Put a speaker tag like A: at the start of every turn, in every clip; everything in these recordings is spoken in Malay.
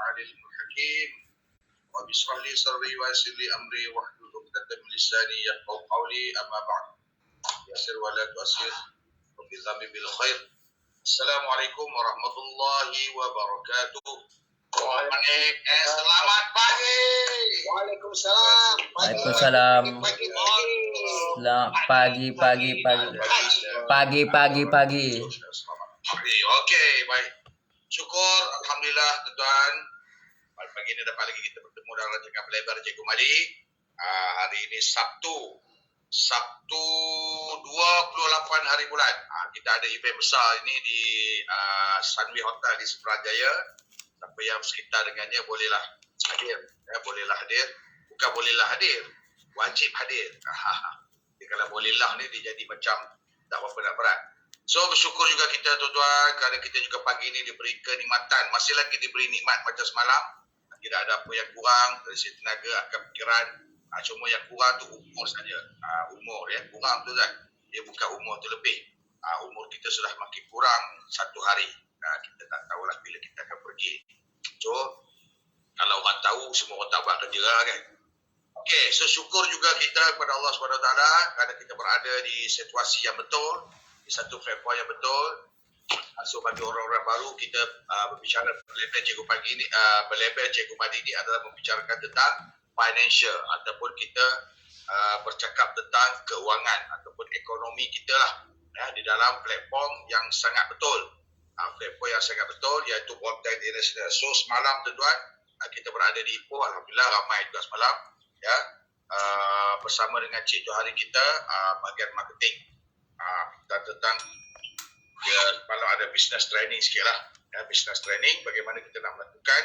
A: العليم الحكيم رب اشرح لي صدري ويسر لي أمري واحلل عقدة من لساني يفقهوا قولي أما بعد يسر ولا تؤسر وبذنبي بالخير. Assalamualaikum warahmatullahi wabarakatuh. Selamat pagi.
B: Waalaikumsalam.
C: Waalaikumsalam. Pagi.
A: Okey, baik. Syukur, alhamdulillah tuan-tuan. Pagi ini dapat lagi kita bertemu dalam rancangan Pelebar Cikgu Mali. Hari ini Sabtu 28 hari bulan. Kita ada event besar ini di Sunway Hotel di Seberajaya. Siapa yang sekitar dengannya bolehlah hadir. Bolehlah hadir. Bukan bolehlah hadir, wajib hadir. Jadi kalau bolehlah ni dia jadi macam tak apa-apa nak berat. So bersyukur juga kita tuan-tuan kerana kita juga pagi ini diberi kenikmatan. Masih lagi diberi nikmat macam semalam. Tidak ada apa yang kurang dari segi tenaga, akal fikiran. Cuma yang kurang tu umur saja. Umur ya, kurang tu kan. Dia bukan umur tu lebih. Umur kita sudah makin kurang satu hari. Kita tak tahulah bila kita akan pergi. So, kalau orang tahu, semua orang tak buat kerja lah kan. Okey, so syukur juga kita kepada Allah SWT kerana kita berada di situasi yang betul, di satu platform yang betul. So, bagi orang-orang baru, kita berbicara berlebel Cikgu pagi ini, berlebel Cikgu Madi ini adalah membicarakan tentang financial ataupun kita bercakap tentang keuangan ataupun ekonomi kita lah di dalam platform yang sangat betul. Platform yang sangat betul iaitu Bonten International. So semalam tuan-tuan kita berada di Ipoh, alhamdulillah ramai juga semalam ya, bersama dengan Cik Johari kita bahagian marketing dan tentang kalau ada business training sikit lah ya, business training bagaimana kita nak melakukan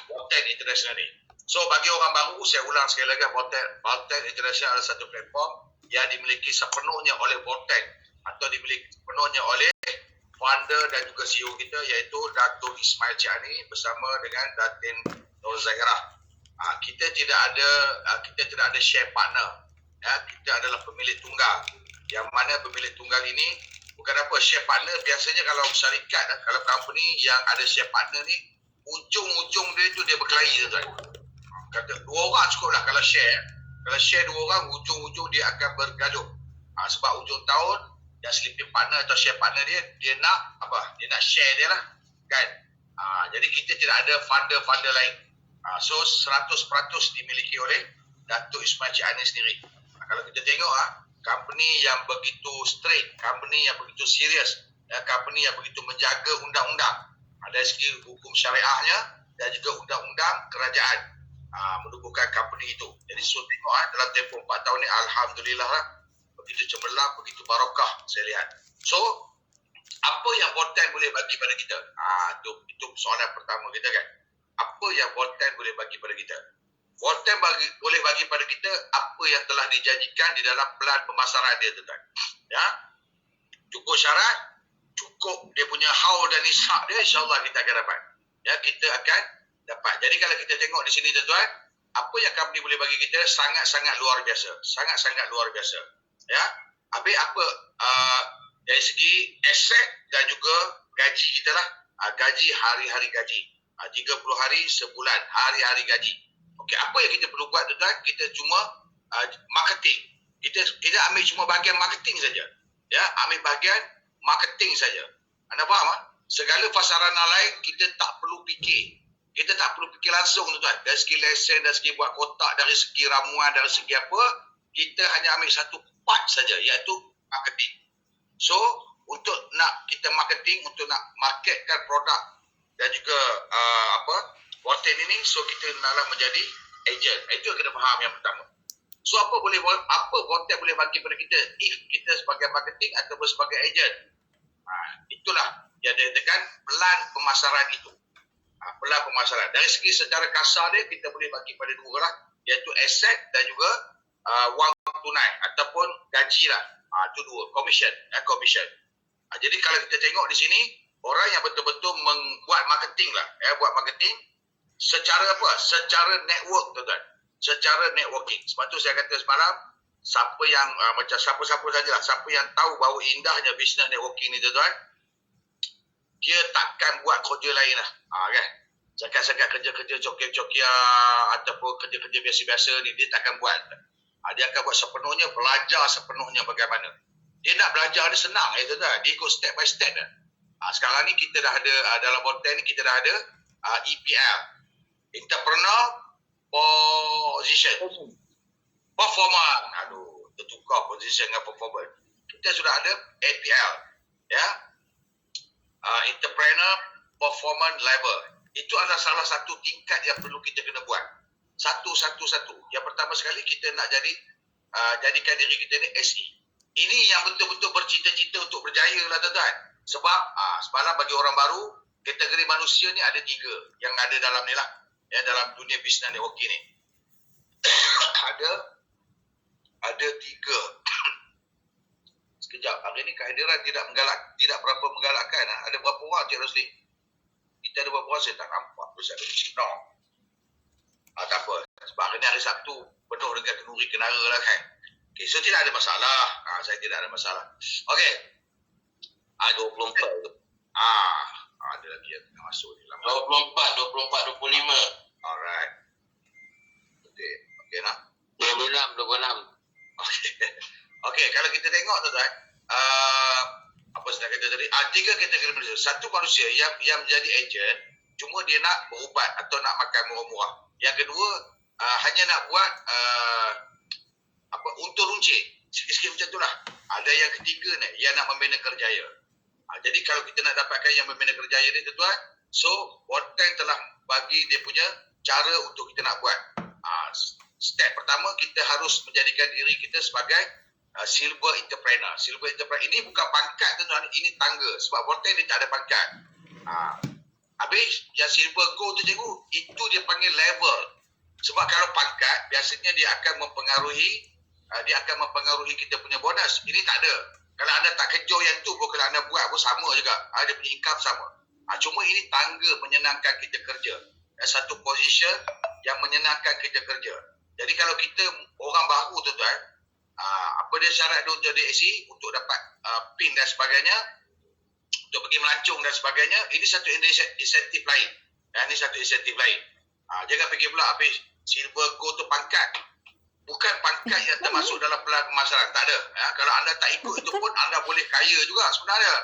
A: Bonten International ni. So bagi orang baru, saya ulang sekali lagi, Bonten International adalah satu platform yang dimiliki sepenuhnya oleh Bonten atau dimiliki sepenuhnya oleh founder dan juga CEO kita iaitu Dato' Ismail Ciani bersama dengan Datin Nur Zahirah. Kita tidak ada share partner. Ya, kita adalah pemilik tunggal. Yang mana pemilik tunggal ini bukan apa, share partner biasanya kalau syarikat, kalau company yang ada share partner ni ujung-ujung dia tu dia berkelahi tuan. Kata dua orang cukup lah kalau share. Kalau share dua orang, ujung-ujung dia akan bergaduh. Sebab ujung tahun yang sleeping partner atau share partner dia nak apa? Dia nak share dia lah. Kan? Jadi kita tidak ada funder lain. So 100% dimiliki oleh Dato' Ismail Ciani sendiri. Kalau kita tengok company yang begitu straight, company yang begitu serius, company yang begitu menjaga undang-undang. Dari segi hukum syariahnya dan juga undang-undang kerajaan menubuhkan company itu. Jadi so tengok dalam tempoh 4 tahun ni alhamdulillah lah, begitu cemerlang, begitu barakah saya lihat. So apa yang Bonten boleh bagi pada kita? Itu soalan pertama kita kan. Apa yang Bonten boleh bagi pada kita? Bonten boleh bagi pada kita apa yang telah dijanjikan di dalam pelan pemasaran dia tuan. Ya. Cukup syarat, cukup dia punya haul dan ishak dia, insya-Allah kita akan dapat. Ya, kita akan dapat. Jadi kalau kita tengok di sini tuan-tuan, apa yang company boleh bagi kita sangat-sangat luar biasa. Sangat-sangat luar biasa. Ya. Habis apa dari segi aset dan juga gaji kita lah. Gaji hari-hari gaji. 30 hari sebulan, hari-hari gaji. Okey, apa yang kita perlu buat tuan-tuan? Kita cuma marketing. Kita ambil cuma bahagian marketing saja. Ya, ambil bahagian marketing saja. Anda faham? Segala pasaran lain kita tak perlu fikir. Kita tak perlu fikir langsung tuan-tuan. Dari segi lesen, dari segi buat kotak, dari segi ramuan, dari segi apa, kita hanya ambil satu part saja iaitu marketing. So, untuk nak kita marketing, untuk nak marketkan produk dan juga Bonten ini, so kita naklah menjadi agent. Itu yang kita faham yang pertama. So apa Bonten boleh bagi pada kita if kita sebagai marketing ataupun sebagai agent? Itulah yang dia tekan pelan pemasaran itu. Pelan pemasaran. Dari segi secara kasar dia, kita boleh bagi pada dua lah, iaitu aset dan juga wang tunai ataupun gaji lah. Itu dua, commission. Jadi kalau kita tengok di sini, orang yang betul-betul membuat marketing lah, buat marketing secara apa? Secara network tuan-tuan. Secara networking. Sebab tu saya kata semalam, siapa yang macam siapa-siapa sajalah, siapa yang tahu bahawa indahnya bisnes networking ni tuan-tuan, dia takkan buat kerja lain lah. Kan? Sekat-sekat kerja-kerja cokia-cokia ataupun kerja-kerja biasa-biasa ni, dia takkan buat. Dia akan buat sepenuhnya, belajar sepenuhnya bagaimana. Dia nak belajar ni senang. Dia ikut step by step. Sekarang ni kita dah ada, dalam Bonten ni kita dah ada EPL. Entrepreneur Position. Performer. Tertukar position dengan performer. Kita sudah ada APL. Ya. Entrepreneur Performance Level. Itu adalah salah satu tingkat yang perlu kita kena buat. Satu. Yang pertama sekali kita nak jadikan diri kita ni SE. Ini yang betul-betul bercita-cita untuk berjaya lah tuan-tuan. Sebab semalam bagi orang baru, kategori manusia ni ada 3 yang ada dalam ni lah. Ya, dalam dunia bisnes networking ni. ada 3. Sekejap, hari ni kehadiran tidak berapa menggalakkan. Ada berapa orang Cik Rosli? Kita ada berapa orang saya tak nampak. Terus ada di Cina. Tak apa. Sebab hari ni hari Sabtu penuh dengan kenuri kenara lah kan. Okay, so tidak ada masalah. Saya tidak ada masalah. Okay.
D: 24 tu.
A: Ada lagi yang tengah masuk ni.
D: 24, 25.
A: Alright. Okay nak?
D: 26.
A: Okay, kalau kita tengok tuan-tuan, apa saya kata tadi, 3 kategori manusia. Satu manusia yang menjadi ejen, cuma dia nak berubat atau nak makan murah-murah. Yang kedua, hanya nak buat untung runcit. Sikit-sikit macam itulah. Ada yang ketiga ni, yang nak membina kerjaya. Jadi kalau kita nak dapatkan yang membina kerjaya ni tuan-tuan, so Bonten telah bagi dia punya cara untuk kita nak buat. Step pertama, kita harus menjadikan diri kita sebagai silver entrepreneur. Silver entrepreneur ini bukan pangkat tuan-tuan, ini tangga. Sebab Bonten ni tak ada pangkat. Habis yang silver gold tu cikgu, itu dia panggil level. Sebab kalau pangkat, biasanya dia akan mempengaruhi kita punya bonus. Ini tak ada. Kalau anda tak kejar yang tu pun, kalau anda buat pun sama juga. Dia punya income sama. Cuma ini tangga menyenangkan kita kerja. Satu position yang menyenangkan kita kerja. Jadi kalau kita orang baru tuan-tuan, apa dia syarat dia untuk jadi SE, untuk dapat PIN dan sebagainya, untuk pergi melancong dan sebagainya, ini satu insentif lain. Ini satu insentif lain. Jangan fikir pula habis silver gold tu pangkat. Bukan pangkat yang termasuk dalam pelan pemasaran. Tak ada. Kalau anda tak ikut itu pun, anda boleh kaya juga sebenarnya.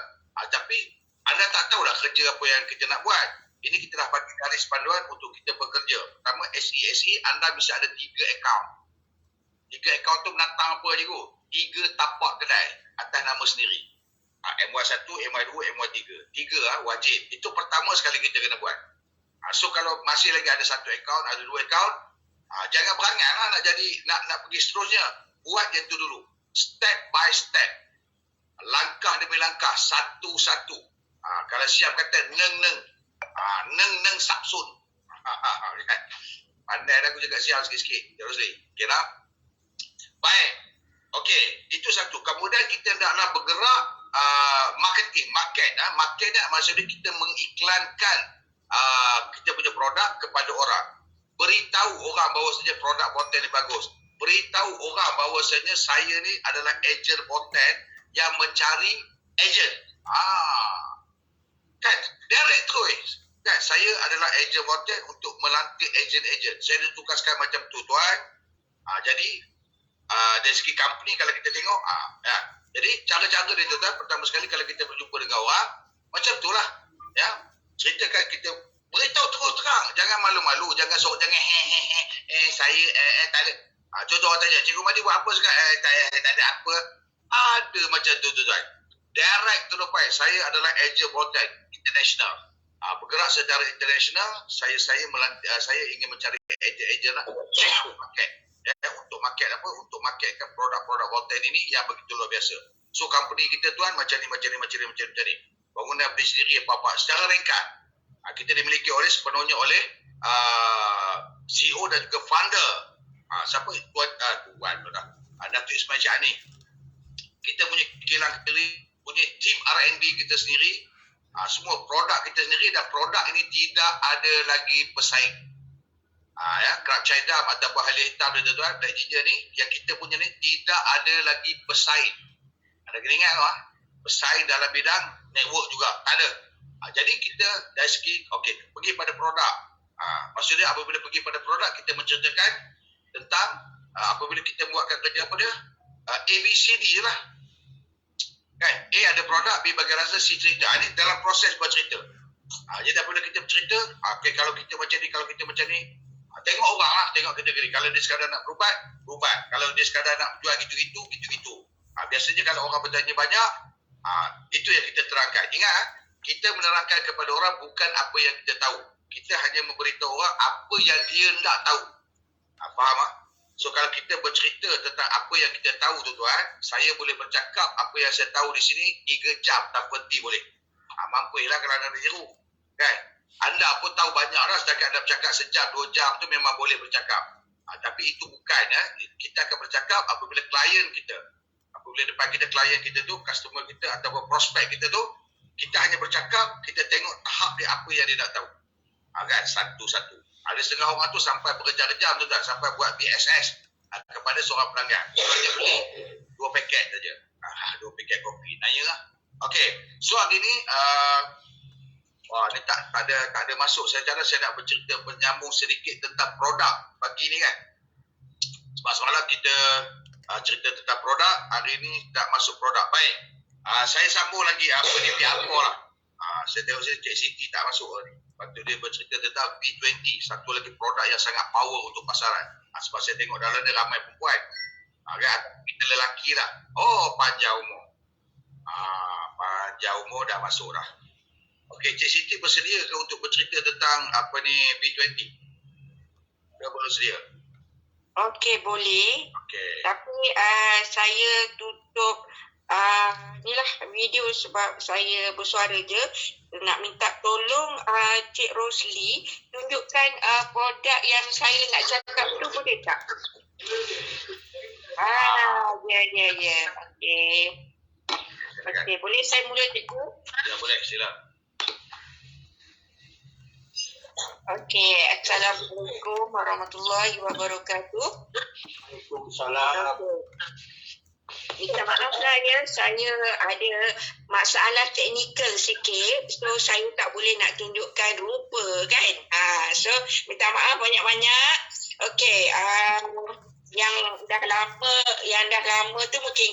A: Tapi anda tak tahulah kerja apa yang kita nak buat. Ini kita dah bagi garis panduan untuk kita bekerja. Pertama, SE, anda bisa ada 3 akaun. 3 akaun tu menantang apa cikgu? 3 tapak kedai atas nama sendiri. MY1, MY2, MY3. 3 wajib. Itu pertama sekali kita kena buat. So kalau masih lagi ada 1 akaun, ada 2 akaun, jangan berangan lah nak pergi seterusnya. Buat yang tu dulu. Step by step. Langkah demi langkah. Satu-satu. Kalau siap kata neng sapsun. Pandai dah aku jaga siap sikit-sikit. Terus ni. Okay tak? Baik. Okey. Itu satu. Kemudian kita nak bergerak marketing. Market ni maksudnya kita mengiklankan kita punya produk kepada orang. Beritahu orang bahawasanya produk Bonten ni bagus. Beritahu orang bahawasanya saya ni adalah ejen Bonten yang mencari ejen. Kan? Direct terus. Kan? Saya adalah ejen Bonten untuk melantik ejen-ejen. Saya ditugaskan macam tu tuan. Jadi dari segi company kalau kita tengok, jadi cara-cara dia tuan, pertama sekali kalau kita berjumpa dengan orang, macam tu lah. Ya. Ceritakan kita, beritahu terus terang. Jangan malu-malu, jangan saya tak ada. Contoh orang tanya, Cikgu Madi buat apa sekarang? Tak ada apa. Ada macam tu tuan. Direct to the point. Saya adalah ejen Bonten international. Bergerak secara international, saya ingin mencari ejen lah untuk market. Untuk market apa? Untuk marketkan produk-produk Bonten ini yang begitu luar biasa. So company kita tuan macam ni. Bangunan beli sendiri apa-apa. Secara ringkas, kita dimiliki sepenuhnya oleh CEO dan juga founder. Siapa? Datuk Ismail Syahni. Kita punya kilang sendiri, punya tim R&D kita sendiri, semua produk kita sendiri, dan produk ini tidak ada lagi pesaing. Kerap cai dam atau bahagia hitam dia tuan, black ginger ni, yang kita punya ni tidak ada lagi pesaing. Ada kena ingat pesaing dalam bidang network juga tak ada. Jadi kita dari segi pergi pada produk. Maksudnya apabila pergi pada produk, kita menceritakan tentang apabila kita buatkan kerja apa dia, ABCD je lah. Kan? A ada produk, B bagi rasa, C cerita. Ini dalam proses bercerita. Jadi apabila kita bercerita, kalau kita macam ni, kalau kita macam ni, tengok orang lah, tengok kategori. Kalau dia sekadar nak berubat. Kalau dia sekadar nak jual gitu-gitu. Biasanya kalau orang bertanya banyak, itu yang kita terangkan. Ingat, kita menerangkan kepada orang bukan apa yang kita tahu. Kita hanya memberitahu orang apa yang dia nak tahu. Faham tak? So kalau kita bercerita tentang apa yang kita tahu tuan-tuan, saya boleh bercakap apa yang saya tahu di sini 3 jam tak berhenti boleh. Mampulah kalau anda jeru. Kan? Anda pun tahu banyak dah, setakat anda bercakap sejam, 2 jam tu memang boleh bercakap. Tapi itu bukan. Kita akan bercakap apabila klien kita. Apabila depan kita klien kita tu, customer kita ataupun prospek kita tu, kita hanya bercakap, kita tengok tahap dia apa yang dia nak tahu. Kan? Satu-satu. Ada setengah orang tu sampai berjam-jam tu tak, sampai buat BSS kepada seorang pelanggan. Kalau dia beli 2 paket saja. 2 paket kopi. Naya lah. Okey. So hari ni, ni tak ada masuk. Saya nak bercerita menyambung sedikit tentang produk pagi ni kan. Sebab semalam kita cerita tentang produk, hari ni tak masuk produk. Baik. Saya sambung lagi apa ni pihak apa lah. Saya tengok Cik Siti tak masuk ni. Lepas tu dia bercerita tentang B20. Satu lagi produk yang sangat power untuk pasaran. Sebab saya tengok dalam dia ramai perempuan. Kan? Kita lelaki lah. Panjang umur. Panjang umur dah masuk dah. Okey, Cik Siti bersedia ke untuk bercerita tentang apa ni B20? Dia boleh sedia?
E: Okey, boleh.
A: Okey.
E: Tapi saya tutup inilah video sebab saya bersuara je. Nak minta tolong Cik Rosli tunjukkan produk yang saya nak cakap tu, boleh tak? Ya. Okey, boleh saya mula cikgu?
A: Ya, boleh. Sila.
E: Okey, Assalamualaikum warahmatullahi wabarakatuh.
B: Waalaikumsalam.
E: Minta maaf lah ya, saya ada masalah teknikal sikit. So, saya tak boleh nak tunjukkan rupa kan. So, minta maaf banyak-banyak. Okey, yang dah lama tu mungkin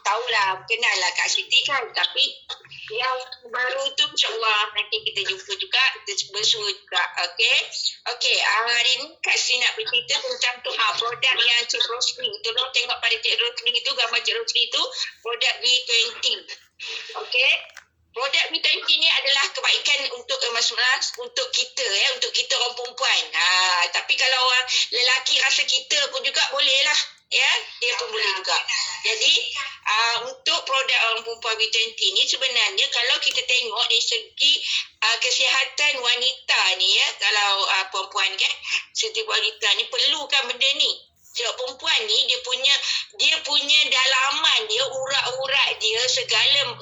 E: tahulah, kenal lah Kak Siti kan. Tapi yang baru tu insyaAllah nanti kita jumpa juga, kita bersua juga. Okey, hari ni Kak Siti nak bercerita tentang tu produk yang Cik Rosli. Tolong tengok pada Cik Rosli tu, gambar Cik Rosli tu, produk B20. Okey, produk B20 ni adalah kebaikan untuk untuk kita ya, untuk kita orang perempuan. Tapi kalau orang lelaki rasa kita pun juga boleh lah. Ya, dia pun boleh juga. Jadi, untuk produk orang perempuan B20 ni sebenarnya kalau kita tengok dari segi kesihatan wanita ni ya, kalau perempuan kan, setiap wanita ni perlukan benda ni. Sebab perempuan ni dia punya dalaman dia, urat-urat dia, segala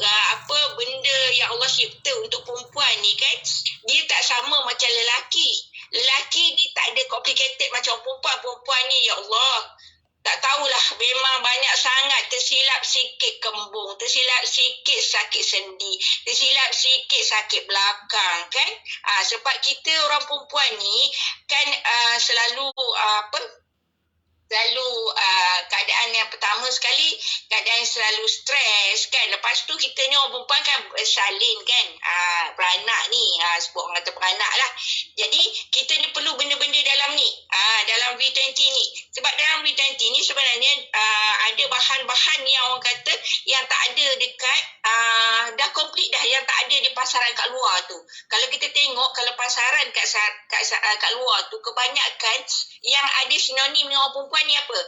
E: benda yang Allah cipta untuk perempuan ni kan, dia tak sama macam lelaki. Lelaki ni tak ada complicated macam perempuan. Perempuan ni ya Allah, tak tahulah, memang banyak sangat. Tersilap sikit kembung, tersilap sikit sakit sendi, tersilap sikit sakit belakang kan. Sebab kita orang perempuan ni kan selalu keadaan yang pertama sekali, keadaan selalu stres kan. Lepas tu kita ni orang perempuan kan salin kan, beranak ni, sebut orang kata beranak lah. Jadi kita ni perlu benda-benda dalam ni, dalam B20 ni. Sebab dalam B20 ni sebenarnya ada bahan-bahan yang orang kata yang tak ada dekat, dah komplit dah, yang tak ada di pasaran kat luar tu. Kalau kita tengok, kalau pasaran kat luar tu, kebanyakan yang ada sinonim dengan orang perempuan ni apa?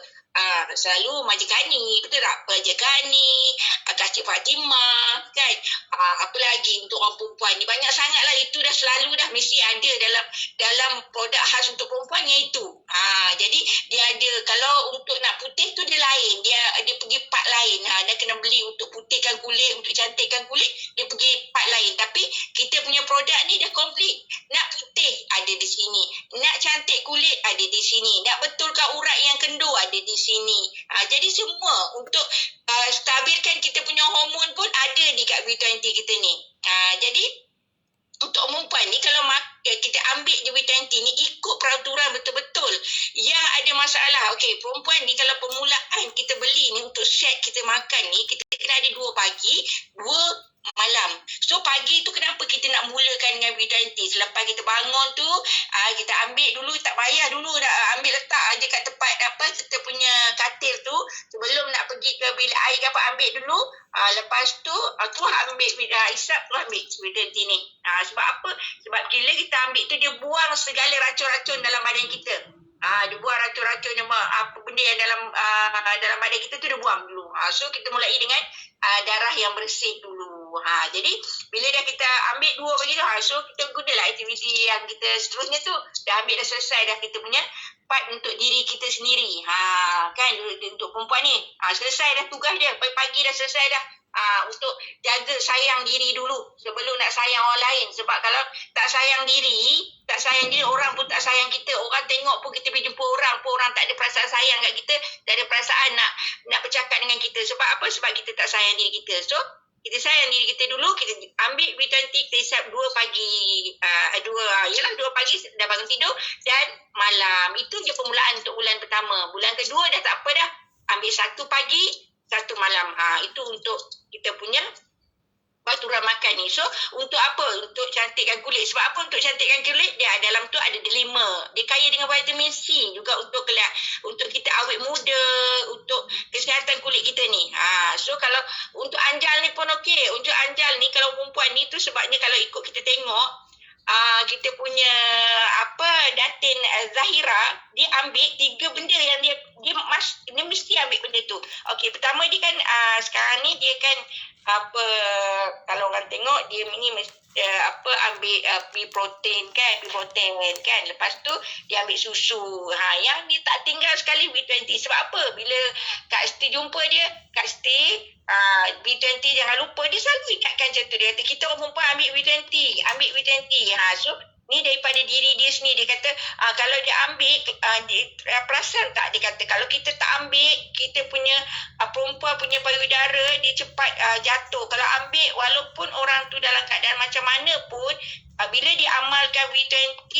E: Selalu Majikani, betul tak? Majikani, Kak Fatimah kan. Apa lagi untuk orang perempuan ni? Banyak sangat lah, itu dah selalu dah mesti ada dalam produk khas untuk perempuan yang itu. Jadi dia ada, kalau untuk nak putih tu dia lain, dia pergi part lain. Dia kena beli untuk putihkan kulit, untuk cantikkan kulit, dia pergi part lain. Tapi kita punya produk ni dah komplit. Nak putih ada di sini, nak cantik kulit ada di sini, nak betulkan urat yang kendur ada di sini. Jadi semua untuk stabilkan kita punya hormon pun ada di kat B20 kita ni. Jadi untuk perempuan ni kalau kita ambil je B20 ni ikut peraturan betul-betul. Yang ada masalah, okey, perempuan ni kalau permulaan kita beli ni untuk set kita makan ni, kita kena ada 2 pagi, 2 malam. So pagi tu kenapa kita nak mulakan dengan B20? Selepas kita bangun tu, kita ambil dulu, tak payah dulu dah ambil letak aje kat tempat kita punya katil tu, sebelum nak pergi ke bilik air ke apa, ambil dulu. Lepas tu ambil isap tu ambil B20 ni. Sebab apa? Sebab bila kita ambil tu dia buang segala racun-racun dalam badan kita. Dia buang racun-racun yang apa benda yang dalam badan kita tu dia buang dulu. So kita mulai dengan darah yang bersih dulu. Jadi bila dah kita ambil 2 bagi tu, so kita gunalah aktiviti yang kita seterusnya tu. Dah ambil dah selesai dah kita punya part untuk diri kita sendiri. Kan untuk perempuan ni. Selesai dah tugas dia. Pagi dah selesai dah. Untuk jaga sayang diri dulu sebelum nak sayang orang lain. Sebab kalau tak sayang diri, orang pun tak sayang kita. Orang tengok pun kita pergi jumpa orang pun orang tak ada perasaan sayang kat kita, tak ada perasaan nak bercakap dengan kita. Sebab apa? Sebab kita tak sayang diri kita. So kita sayang diri kita dulu, kita ambil B20, kita isap 2 pagi, 2 pagi dah bangun tidur dan malam. Itu je permulaan untuk bulan pertama. Bulan kedua dah tak apa dah, ambil 1 pagi, 1 malam. Itu untuk kita punya peraturan makan ni. So untuk apa? Untuk cantikkan kulit. Sebab apa? Untuk cantikkan kulit, dia dalam tu ada delima. Dia kaya dengan vitamin C juga untuk kita awet muda, untuk kesihatan kulit kita ni. So kalau untuk anjal ni pun okey. Untuk anjal ni kalau perempuan ni tu sebabnya kalau ikut kita tengok, kita punya Datin Zahira, dia ambil 3 benda yang dia mesti ambil benda tu. Okey, pertama dia kan sekarang ni dia kan kalau orang tengok dia ni ambil pea protein kan. Lepas tu dia ambil susu. Yang dia tak tinggal sekali B20. Sebab apa? Bila Kak Sti jumpa dia, Kak Sti B20 jangan lupa, dia selalu ingatkan macam tu. Dia kata kita orang perempuan ambil B20. So ni daripada diri dia sendiri. Dia kata kalau dia ambil, perasan tak, dia kata kalau kita tak ambil, kita punya perempuan punya payudara dia cepat jatuh. Kalau ambil, walaupun orang tu dalam keadaan macam mana pun, bila dia amalkan B20,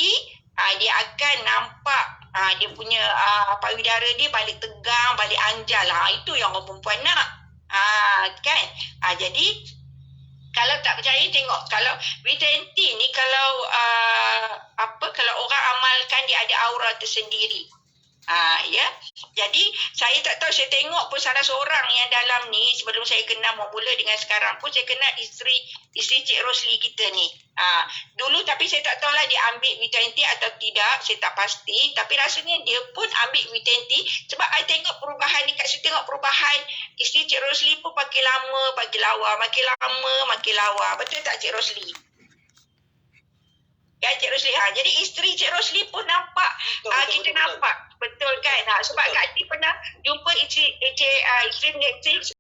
E: dia akan nampak dia punya payudara dia balik tegang, balik anjal. Itu yang orang perempuan nak. Kan? Jadi kalau tak percaya tengok, kalau B20 ni kalau kalau orang amalkan dia ada aura tersendiri. Ya. Jadi saya tak tahu, saya tengok pun salah seorang yang dalam ni sebelum saya kenal mula dengan sekarang pun saya kenal isteri Cik Rosli kita ni. Dulu tapi saya tak tahulah dia ambil B20 atau tidak, saya tak pasti, tapi rasanya dia pun ambil B20 sebab saya tengok perubahan ni, saya tengok perubahan isteri Cik Rosli pun makin lama makin lawa. Betul tak Cik Rosli? Ya Cik Rosli. Jadi isteri Cik Rosli pun nampak, kita nampak. Betul kan? Sebab Kak Ati pernah jumpa isteri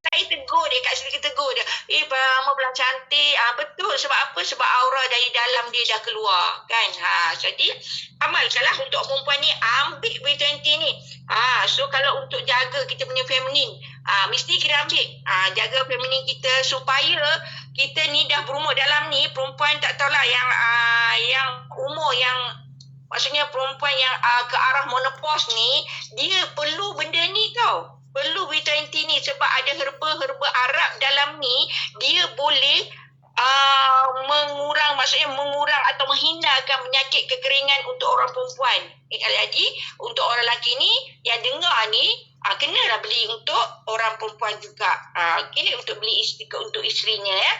E: saya tegur dia, Kak Ati tegur dia. Mama bilang cantik. Betul. Sebab apa? Sebab aura dari dalam dia dah keluar. Kan? Jadi, amalkanlah untuk perempuan ni, ambil B20 ni. So, kalau untuk jaga kita punya feminin, mesti kita ambil. Jaga feminin kita supaya kita ni dah berumur dalam ni, perempuan tak tahulah yang umur yang maksudnya perempuan yang ke arah menopause ni, dia perlu benda ni tau. Perlu B20 ni sebab ada herba-herba Arab dalam ni, dia boleh mengurang atau menghindarkan penyakit kekeringan untuk orang perempuan. Jadi untuk orang lelaki ni yang dengar ni, kenalah beli untuk orang perempuan juga. Okey, untuk beli untuk isterinya ya.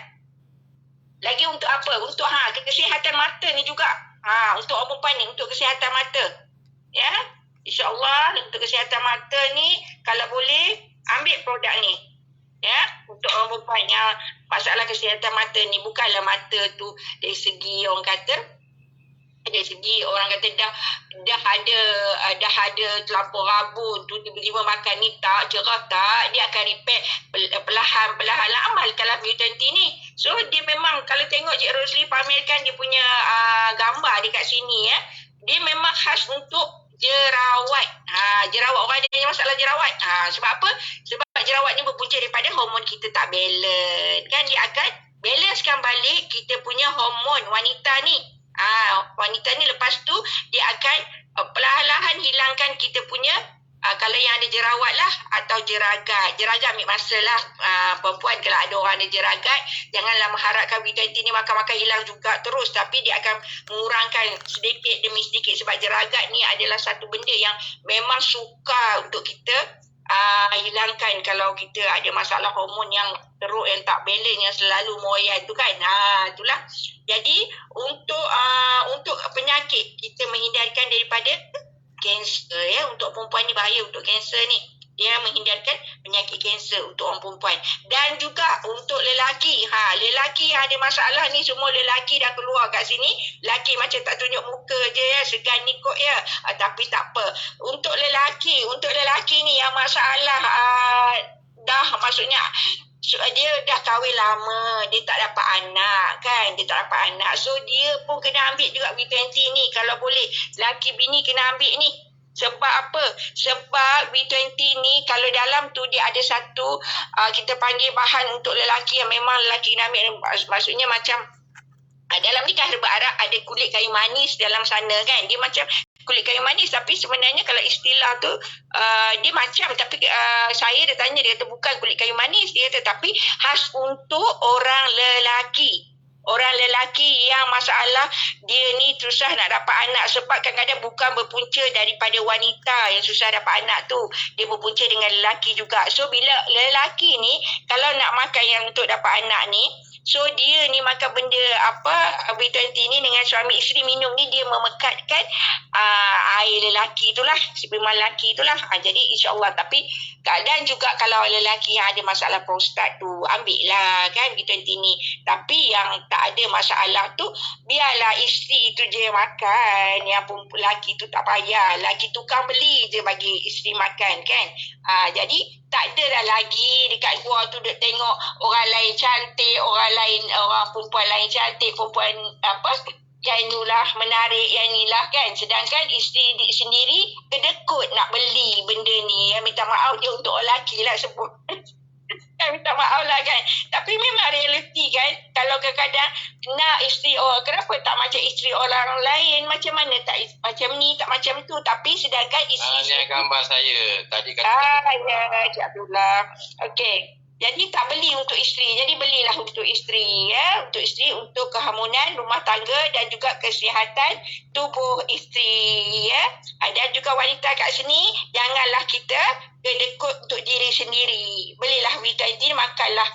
E: Lagi untuk apa? Untuk kesihatan mata ni juga. Untuk orang perempuan ni, untuk kesihatan mata. Ya. InsyaAllah untuk kesihatan mata ni, kalau boleh, ambil produk ni. Ya. Untuk orang perempuan yang masalah kesihatan mata ni, bukanlah mata tu dari segi orang kata, dah ada terlampau rabun tu, tiba-tiba makan ni tak, cerah tak, dia akan repair perlahan-perlahan. Amalkanlah B20 ni. So dia memang, kalau tengok Cik Rosli pamerkan dia punya gambar dekat sini ya, dia memang khas untuk jerawat. Jerawat, orang ada masalah jerawat. Sebab apa? Sebab jerawat ni berpunca daripada hormon kita tak balance. Kan dia akan balancekan balik kita punya hormon wanita ni. Wanita ni lepas tu dia akan perlahan-lahan hilangkan kita punya kalau yang ada jerawat lah atau jeragat. Jeragat ambil masa lah. Perempuan kalau ada orang ada jeragat, janganlah mengharapkan B20 ni makan-makan hilang juga terus. Tapi dia akan mengurangkan sedikit demi sedikit. Sebab jeragat ni adalah satu benda yang memang suka untuk kita hilangkan kalau kita ada masalah hormon yang teruk, yang tak balance, yang selalu moyan tu kan. Itulah. Jadi untuk penyakit kita menghindarkan daripada kanser ya. Untuk perempuan ni bahaya untuk kanser ni. Dia menghindarkan penyakit kanser untuk orang perempuan. Dan juga untuk lelaki. Lelaki yang ada masalah ni, semua lelaki dah keluar kat sini. Lelaki macam tak tunjuk muka je ya, segan ni kot ya. Tapi tak apa. Untuk lelaki ni yang masalah dah maksudnya dia dah kahwin lama, dia tak dapat anak kan, dia tak dapat anak. So dia pun kena ambil juga B20 ni kalau boleh. Laki bini kena ambil ni. Sebab apa? Sebab B20 ni kalau dalam tu dia ada satu kita panggil bahan untuk lelaki yang memang lelaki kena ambil. Maksudnya macam dalam ni kan herba Arab ada kulit kayu manis dalam sana kan. Dia macam kulit kayu manis tapi sebenarnya kalau istilah tu dia macam tapi saya dah tanya dia kata bukan kulit kayu manis, dia kata tapi khas untuk orang lelaki. Orang lelaki yang masalah dia ni susah nak dapat anak sebab kadang-kadang bukan berpunca daripada wanita yang susah dapat anak tu. Dia berpunca dengan lelaki juga. So bila lelaki ni kalau nak makan yang untuk dapat anak ni, so dia ni makan benda B20 ni dengan suami isteri minum ni, dia memekatkan air lelaki itulah, sperma lelaki itulah. Jadi insyaAllah. Tapi kadang juga kalau lelaki yang ada masalah prostat tu, ambil lah kan B20 ni. Tapi yang tak ada masalah tu, biarlah isteri tu je makan. Yang lelaki tu tak payah. Lelaki tukang beli je bagi isteri makan kan. Jadi tak ada dah lagi dekat luar tu duk tengok orang lain cantik, orang perempuan lain cantik, perempuan yang inilah menarik, yang inilah kan. Sedangkan isteri sendiri kedekut nak beli benda ni. Minta maaf dia untuk lelaki lah sebut. Minta maaf lah kan. Tapi memang realiti kan. Kalau kadang-kadang nak isteri orang, kenapa tak macam isteri orang lain? Macam mana tak macam ni, tak macam tu. Tapi sedangkan isteri...
D: Ni gambar saya. Tadi kata...
E: ya, Cik Abdullah. Okey. Jadi tak beli untuk isteri. Jadi belilah untuk isteri ya. Untuk isteri, untuk keharmonian rumah tangga dan juga kesihatan tubuh isteri ya. Dan juga wanita kat sini, janganlah kita kedekut untuk diri sendiri. Belilah B20, makanlah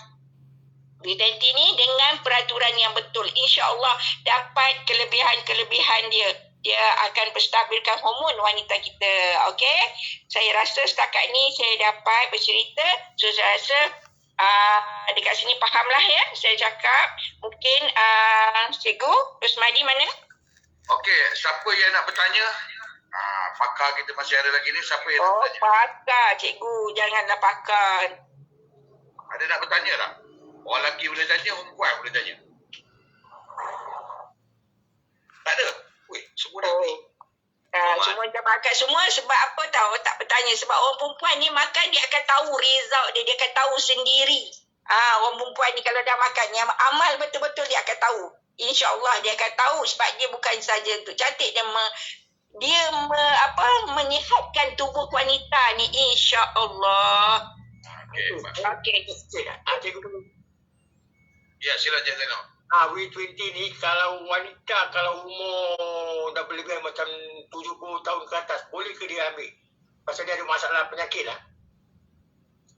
E: B20 ni dengan peraturan yang betul. InsyaAllah dapat kelebihan-kelebihan dia. Dia akan menstabilkan hormon wanita kita. Okey? Saya rasa setakat ni saya dapat bercerita. So saya rasa dekat sini fahamlah ya saya cakap. Mungkin Cikgu Rosmadi mana?
A: Okey, siapa yang nak bertanya? Pakar kita masih ada lagi ni. Siapa yang nak bertanya?
E: Pakar Cikgu. Janganlah pakar.
A: Ada nak bertanya tak? Orang lelaki boleh tanya, orang perempuan boleh tanya. Tak ada? Weh, semua dah habis.
E: Semua dah makan semua. Sebab apa tahu tak bertanya. Sebab orang perempuan ni makan dia akan tahu result dia. Dia akan tahu sendiri. Orang perempuan ni kalau dah makan yang amal betul-betul dia akan tahu. InsyaAllah dia akan tahu. Sebab dia bukan saja untuk cantik. Dia menyihatkan tubuh wanita ni. InsyaAllah.
A: Okey.
B: Cikgu.
A: Ya, sila Cik Zainal.
B: W20 ni kalau wanita kalau umur dah berlebih macam 70 tahun ke atas, boleh ke dia ambil? Pasal dia ada masalah penyakit lah.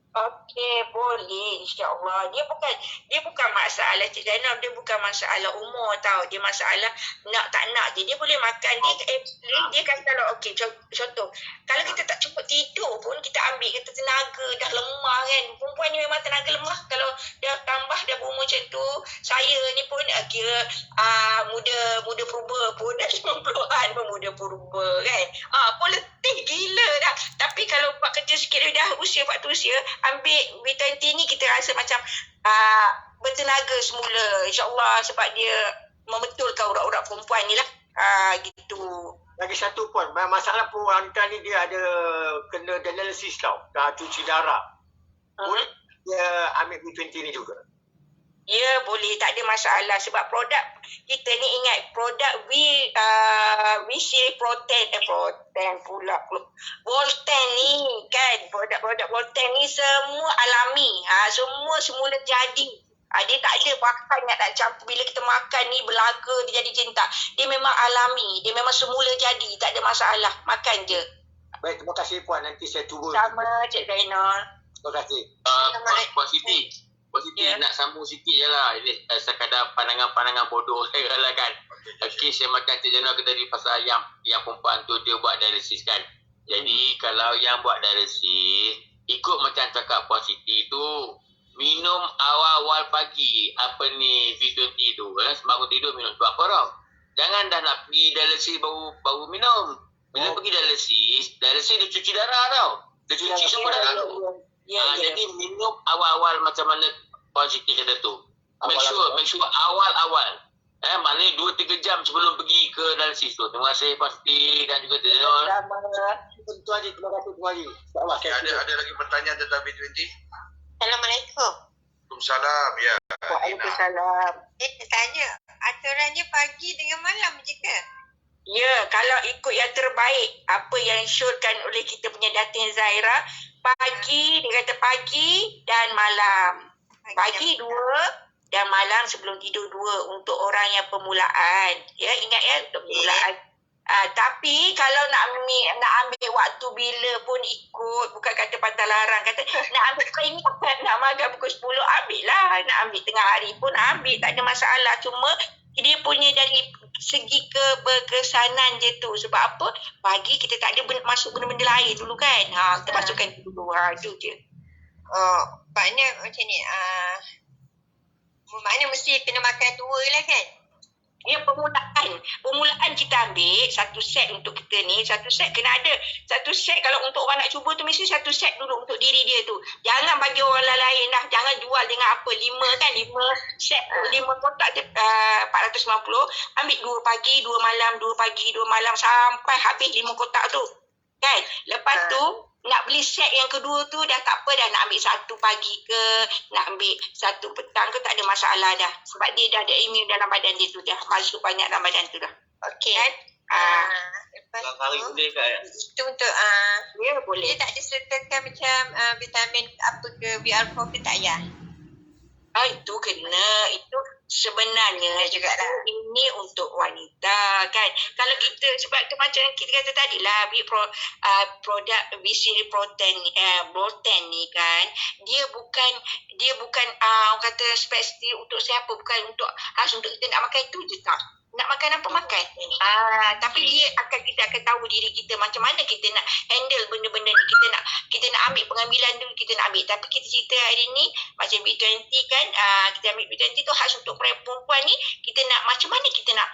E: Okey, boleh insya-Allah. Dia bukan masalah Cik Zainal, dia bukan masalah umur tau. Dia masalah nak tak nak je. Dia boleh makan. Dia kan kalau okey contoh, kalau kita tak cukup tidur pun kita ambil kita tenaga dah lemah kan. Perempuan ni memang tenaga lemah kalau dah tambah dah berumur macam tu. Saya ni pun kira muda purba pun dah 90-an pun muda purba kan. Pun letih gila dah. Tapi kalau buat kerja sikit dah usia waktu usia ambil B20 ni kita rasa macam bertenaga semula insyaAllah sebab dia membetulkan urat-urat perempuan ni lah gitu.
B: Lagi satu pun, masalah pun wanita ni dia ada kena dialisis tau, dah cuci darah. boleh dia ambil B20 ni juga?
E: Ya, boleh. Tak ada masalah. Sebab produk kita ni ingat, produk VC Proten pula. Volten ni kan, produk Volten ni semua alami. Semua semula jadi. Dia tak ada bahan nak campur. Bila kita makan ni, belaga, dia jadi cinta. Dia memang alami. Dia memang semula jadi. Tak ada masalah. Makan je.
B: Baik, terima kasih Puan. Nanti saya cuba.
E: Sama, Cik Zainal.
B: Terima kasih.
D: Puan Siti. Puan Siti
E: Ya.
D: nak sambung sikit je lah. Ini sekadar pandangan-pandangan bodoh saya lah kan. Kes yang makan Cik Jainal ke tadi pasal yang perempuan tu dia buat dialisis kan. Jadi kalau yang buat dialisis, ikut macam cakap Puan Siti tu, minum awal-awal pagi V20 tu kan. Bangun tidur minum. Sebab apa tau? Jangan dah nak pergi dialisis baru minum. Bila pergi dialisis dia cuci darah tau. Dia cuci semua darah tu.
E: Ya.
D: Jadi minum awal-awal macam mana Puan Siti kata tu. Make sure awal-awal. Maknanya 2-3 jam sebelum pergi ke dialisis tu. Terima kasih Puan Siti dan juga Cik Zainal.
B: Tuan Haji, terima kasih Tuan Haji. InsyaAllah.
A: Okay, ada lagi pertanyaan tentang B20?
F: Assalamualaikum.
A: Waalaikumsalam. Ya.
E: Waalaikumsalam.
F: Tanya, aturannya pagi dengan malam je ke?
E: Ya, kalau ikut yang terbaik, apa yang syorkan oleh kita punya Datin Zaira, pagi, dia kata pagi dan malam. Pagi 2 dan malam sebelum tidur 2 untuk orang yang permulaan. Ya, ingat ya, untuk permulaan. Tapi kalau nak ambil waktu bila pun ikut, bukan kata pantang larang, kata nak ambil kau ingat nak makan pukul 10, ambil lah. Nak ambil tengah hari pun ambil, tak ada masalah. Cuma dia punya dari segi keberkesanan je tu. Sebab apa? Pagi kita tak ada masuk benda-benda lain dulu kan. Kita masukkan dulu. Itu je.
F: Maknanya macam ni, maknanya mesti kena makan 2 lah kan?
E: Ya, permulaan kita ambil satu set untuk kita ni. Satu set kena ada. Satu set kalau untuk orang nak cuba tu mesti satu set dulu untuk diri dia tu. Jangan bagi orang lain lah. Jangan jual dengan apa. 5 kan. 5 set. 5 kotak 490. Ambil 2 pagi, 2 malam, 2 pagi, 2 malam sampai habis 5 kotak tu. Kan? Lepas tu nak beli set yang kedua tu dah tak apa dah. Nak ambil 1 pagi ke, nak ambil 1 petang ke, tak ada masalah dah. Sebab dia dah ada imun dalam badan dia tu dah. Masuk banyak dalam badan tu dah.
F: Okey.
E: Kan?
F: Lepas
D: Hari
F: tu,
D: boleh kan?
F: itu untuk,
E: Ya, boleh.
F: dia tak disertakan macam vitamin apa ke, VR4 ke tak payah?
E: Itu kena. Itu sebenarnya
F: juga lah.
E: ini untuk wanita kan. Kalau kita, sebab tu macam kita kata tadi lah, produk VC Proten ni kan, dia bukan orang kata spesifik untuk siapa, bukan untuk khas untuk kita nak makan itu je tak. Nak makan apa makan. Tapi kita akan tahu diri kita macam mana kita nak handle benda-benda ni. Kita nak ambil pengambilan dulu, kita nak ambil. Tapi kita cerita hari ni macam B20 kan, kita ambil B20 tu khas untuk perempuan ni. Kita nak macam mana kita nak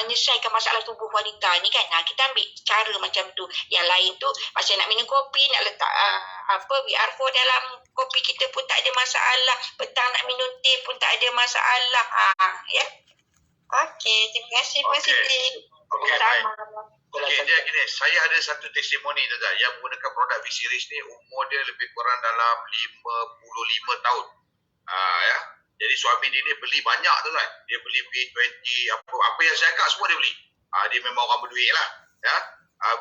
E: menyelesaikan masalah tubuh wanita ni kan. Kita ambil cara macam tu. Yang lain tu macam nak minum kopi, nak letak VR4 dalam kopi kita pun tak ada masalah. Petang nak minum teh pun tak ada masalah. Ya.
F: Okey, terima kasih Puan Siti.
A: Okey, baik. Okey, dia gini, saya ada satu testimoni tuan yang menggunakan produk V-Series ni, umur dia lebih kurang dalam 55 tahun. Ya. Jadi suami dia ni beli banyak tuan. Dia beli V20, apa yang saya agak semua dia beli. Dia memang orang berduit lah. Ya.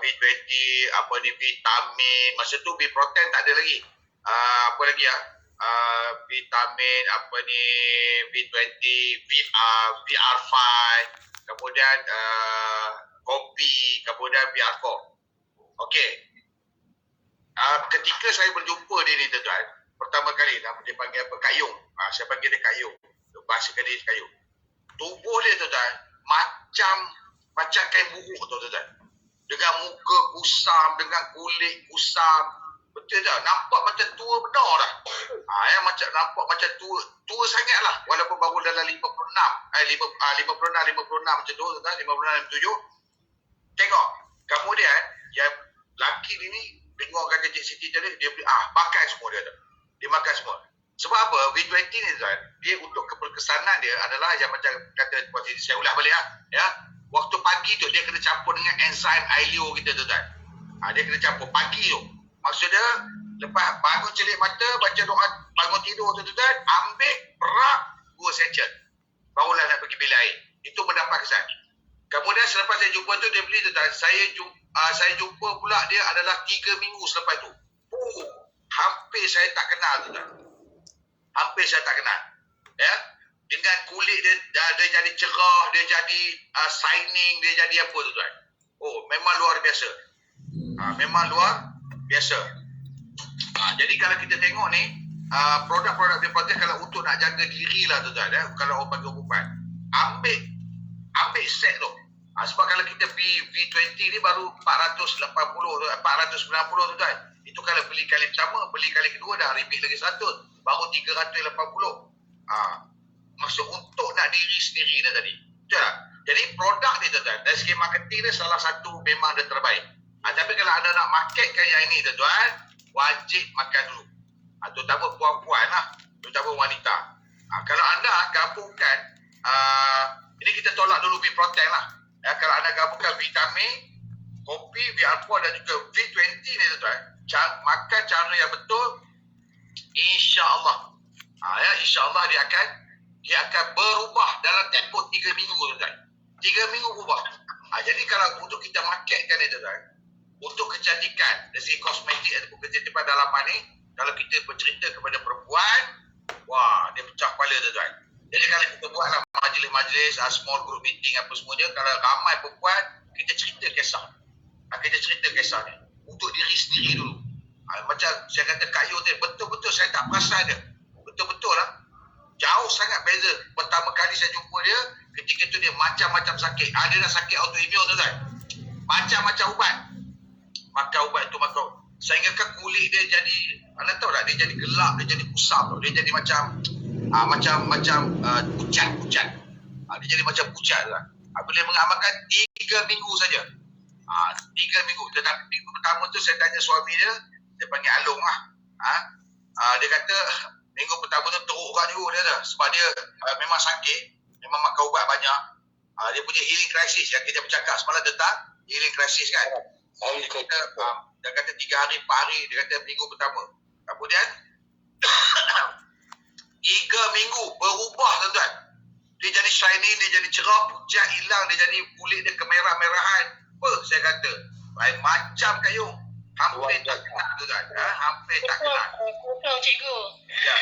A: V20, vitamin, masa tu V-Protein tak ada lagi. Apa lagi ya? Vitamin V20, VR5, kemudian kopi, kemudian VR4. Okey. Ketika saya berjumpa dia ni tuan, pertama kali dia panggil apa? Kayung. Saya panggil dia Kayung. Bahasakan dia Kayung. Tubuh dia tuan macam kain buruk tuan. Dengan muka kusam, dengan kulit kusam. Betul tak? Nampak macam tua benar dah. Macam nampak macam tua sangat lah. Walaupun baru dalam 56 macam tu, 56, 57. Tengok. Kemudian, yang laki ni tengok kata Cik Siti tadi, dia beli, pakai semua dia tu. Dia makan semua. Sebab apa? V20 ni tuan, dia untuk keberkesanan dia adalah yang macam kata Puan Siti, saya ulang balik ya. Waktu pagi tu, dia kena campur dengan enzim ileo kita tu tuan. Dia kena campur pagi tu. Maksudnya Lepas bangun celik mata, baca doa bangun tidur tu tuan, ambil berak 2 sachet. Barulah nak pergi bilik air. Itu mendapat kesan. Kemudian selepas saya jumpa tu, dia beli tuan, saya jumpa pula dia adalah 3 minggu selepas tu. Hampir saya tak kenal tuan. Hampir saya tak kenal. Ya. Dengan kulit dia jadi cerah, dia jadi shining, dia jadi apa tuan. Memang luar biasa. Memang luar biasa. Jadi kalau kita tengok ni, produk-produk Bioprotek kalau untuk nak jaga diri lah tuan, kalau orang bagi ubat, ambil set tu. Sebab kalau kita V20 ni baru 490 tu tuan. Itu kalau beli kali pertama, beli kali kedua dah repeat lagi 100, baru 380. Maksud untuk nak diri sendiri dah tadi. Betul tak? Jadi produk ni tuan, dari segi marketing dia salah satu memang dia terbaik. Tapi kalau anda nak marketkan yang ini tuan, wajib makan dulu. Terutama puan-puan lah, terutama wanita. Kalau anda gabungkan, ini kita tolak dulu Bioprotek lah. Kalau anda gabungkan vitamin, kopi, V-Alpha dan juga V20 ni tuan, makan cara yang betul, insya-Allah. Insya-Allah dia akan berubah dalam tempoh 3 minggu tuan. 3 minggu berubah. Jadi kalau untuk kita marketkan ni tuan, untuk kecantikan dari segi kosmetik ataupun kecantikan dalaman ni, kalau kita bercerita kepada perempuan, dia pecah kepala tuan. Jadi kalau kita buatlah majlis-majlis, small group meeting apa semuanya, kalau ramai perempuan, kita cerita kisah. Kita cerita kisah ni untuk diri sendiri dulu. Macam saya kata Kak Yu tadi, betul-betul saya tak perasan dia. Betul-betul lah. Jauh sangat beza. Pertama kali saya jumpa dia, ketika tu dia macam-macam sakit. Dia dah sakit autoimmune tuan. Macam-macam ubat. Makan ubat tu makan. Sehingga kulit dia jadi, anda tahu tak, dia jadi gelap, dia jadi kusam tau. Dia jadi macam pucat. Dia jadi macam pucat lah. Bila mengamalkan 3 minggu saja. 3 minggu. Tetapi minggu pertama tu saya tanya suami dia panggil Along lah. Dia kata minggu pertama tu teruk kan juga dia dah. Sebab dia memang sakit, memang makan ubat banyak. Dia punya healing crisis yang kita bercakap semalam tentang healing crisis kan. Dia kata 3 hari, 4 hari, dia kata minggu pertama. Kemudian 3 minggu berubah tuan-tuan. Dia jadi shining, dia jadi cerah, pucat hilang, dia jadi kulit dia kemerah-merahan. Saya kata, lain macam kayu. Hampir tak kenal tuan. Hampir tak kenal.
G: Betul cikgu.
A: Ya.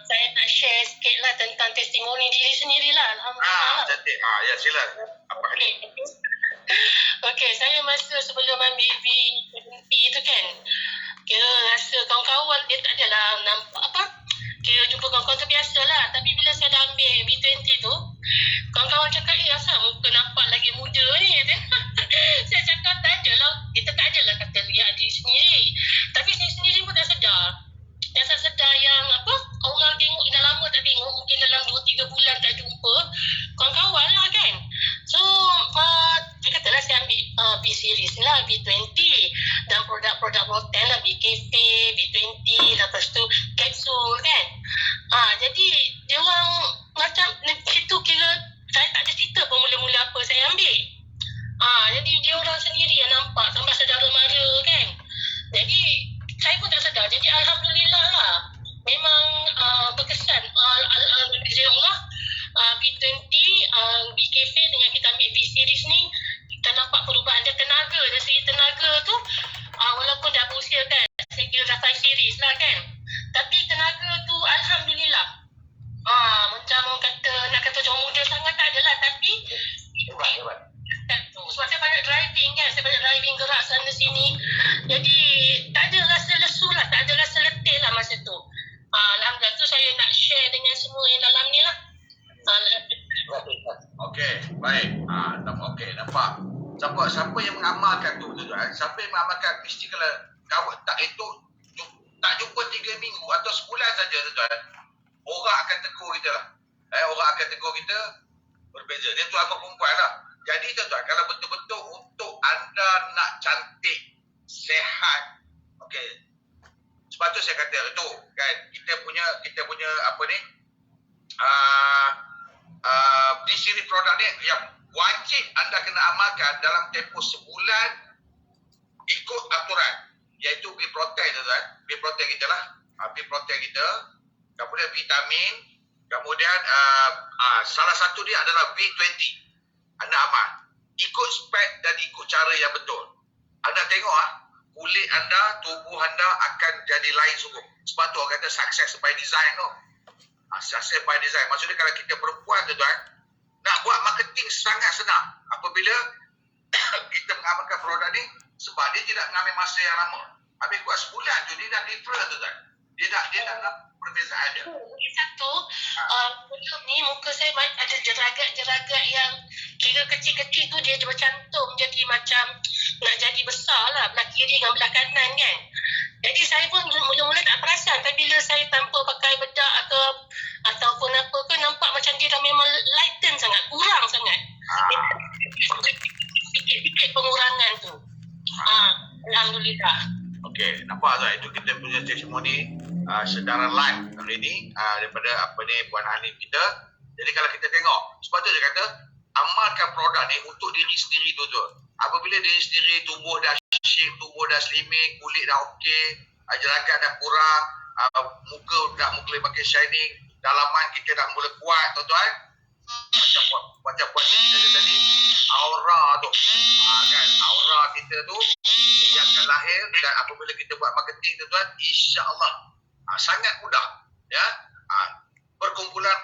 G: Saya nak share sikit lah tentang testimoni diri sendirilah. Alhamdulillah.
A: Cantik. Ya, sila. Apa ni?
G: Okey, saya masa sebelum ambil V20 tu kan, kira rasa kawan-kawan dia tak adalah nampak apa, kira jumpa kawan-kawan tu biasalah. Tapi bila saya dah ambil V20 tu, kawan-kawan cakap, asal muka nampak lagi muda ni? Saya cakap tak adalah, kita tak adalah kata lihat diri sendiri. Tapi saya sendiri pun tak sedar. Dan saya sedar yang apa, orang tengok dah lama tak tengok, mungkin dalam 2-3 bulan tak jumpa, kawan-kawan lah kan. So, saya katalah saya ambil V-Series lah, V20 dan produk-produk Roten lah, BKV, V20, lepas tu kapsul kan. Jadi, dia orang macam, situ kira saya tak ada cerita pun mula-mula apa saya ambil. Jadi, dia orang sendiri yang nampak sampai saudara mara kan. Jadi, saya pun tak sedar. Jadi, Alhamdulillah lah. Memang berkesan. Alhamdulillah, V20, BKV dengan kita ambil V-Series ni, kita nampak perubahan dia tenaga. Dari segi tenaga tu, walaupun dah berusia kan, saya kira dah 5 series lah kan. Tapi tenaga tu, Alhamdulillah. Macam orang kata, nak kata orang muda sangat tak adalah. Tapi,
A: Hebat.
G: sebab saya banyak driving kan, saya banyak driving gerak sana sini. Jadi, tak ada rasa lesu lah, tak ada rasa letih lah masa tu. Alhamdulillah tu saya nak share dengan semua yang dalam ni lah.
A: Okey, baik. Okey, nampak. Siapa yang mengamalkan tu tuan? Siapa yang mengamalkan mesti kalau kawan tak itu tak jumpa 3 minggu atau sebulan saja tuan. Orang akan tegur kita lah. Orang akan tegur kita berbeza. Dia tu apa perempuan lah. Jadi tuan, kalau betul-betul untuk anda nak cantik, sehat, okey. Sebab tu saya kata itu kan, kita punya apa ni? Di sini produk ni yang wajib anda kena amalkan dalam tempoh sebulan, ikut aturan. iaitu B-protein tuan. B-protein kita lah. B-protein kita. Kemudian vitamin. Kemudian salah satu dia adalah B20. Anda amal. Ikut spek dan ikut cara yang betul. Anda tengok kulit anda, tubuh anda akan jadi lain sungguh. Sebab tu orang kata success by design tu. Success by design. Maksudnya kalau kita perempuan tuan, nak buat marketing sangat senang. Apabila kita mengamalkan produk ni, sebab dia tidak mengambil masa yang lama. Habis buat sebulan tu, dia dah different tuan. Dia dah nampak perbezaan dia.
G: Satu, belum ni muka saya ada jeragat-jeragat yang kira kecil-kecil tu dia bercantum jadi macam nak jadi besar lah belah kiri dengan belah kanan kan. Jadi saya pun mula-mula tak perasan, tapi bila saya tanpa pakai bedak ataupun apa ke, nampak macam dia dah memang lighten sangat, kurang sangat. Sikit-sikit pengurangan tu. Alhamdulillah.
A: Okey, nampak tak? Itu kita punya testimoni secara live kali ni daripada Puan Hanim kita. Jadi kalau kita tengok, sebab tu dia kata amalkan produk ni untuk diri sendiri tu. Apabila diri sendiri tubuh dah shape, tubuh dah slimming, kulit dah okey, jeragat dah kurang, muka dah mula makin shining, dalaman kita dah mula kuat tuan-tuan. Macam puan kita tadi, aura tu. Kan, aura kita tu dia akan lahir, dan apabila kita buat marketing tuan-tuan, insya-Allah sangat mudah ya. Perkumpulan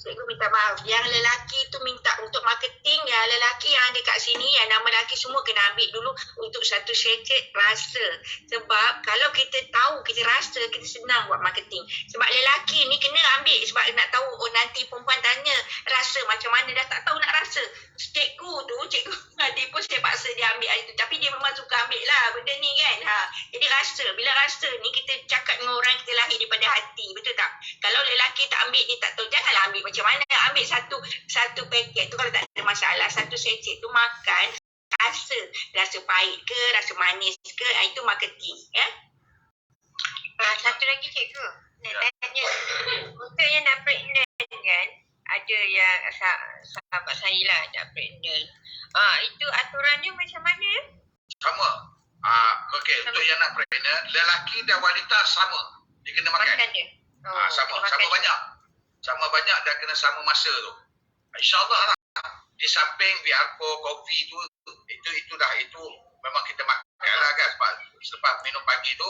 E: Cikgu minta maaf. Yang lelaki tu minta untuk marketing, yang lelaki yang ada kat sini, yang nama lelaki semua kena ambil dulu untuk satu sachet rasa. Sebab kalau kita tahu, kita rasa, kita senang buat marketing. Sebab lelaki ni kena ambil sebab nak tahu, nanti perempuan tanya rasa macam mana, dah tak tahu nak rasa. Cikgu Adi pun saya paksa dia ambil itu. Tapi dia memang suka ambil lah benda ni kan. Jadi rasa, bila rasa ni kita cakap dengan orang, kita lahir daripada hati. Betul tak? Kalau lelaki tak ambil, dia tak tahu. Janganlah ambil macam mana. Ambil satu paket tu kalau tak ada masalah. Satu sachet tu makan. Rasa pahit ke, rasa manis ke, itu marketing. Ya?
F: Satu lagi cikgu. Nak tanya. Untuk yang nak pregnant kan, ada yang sahabat saya lah nak pregnant. Itu aturannya macam mana?
A: Sama. Okey, untuk yang nak pregnant, lelaki dan wanita sama. Dia kena makan.
F: Makan dia?
A: Sama banyak dan kena sama masa tu. InsyaAllah lah. Di samping biarko, kopi tu, itu memang kita makan lah kan. Sebab selepas minum pagi tu,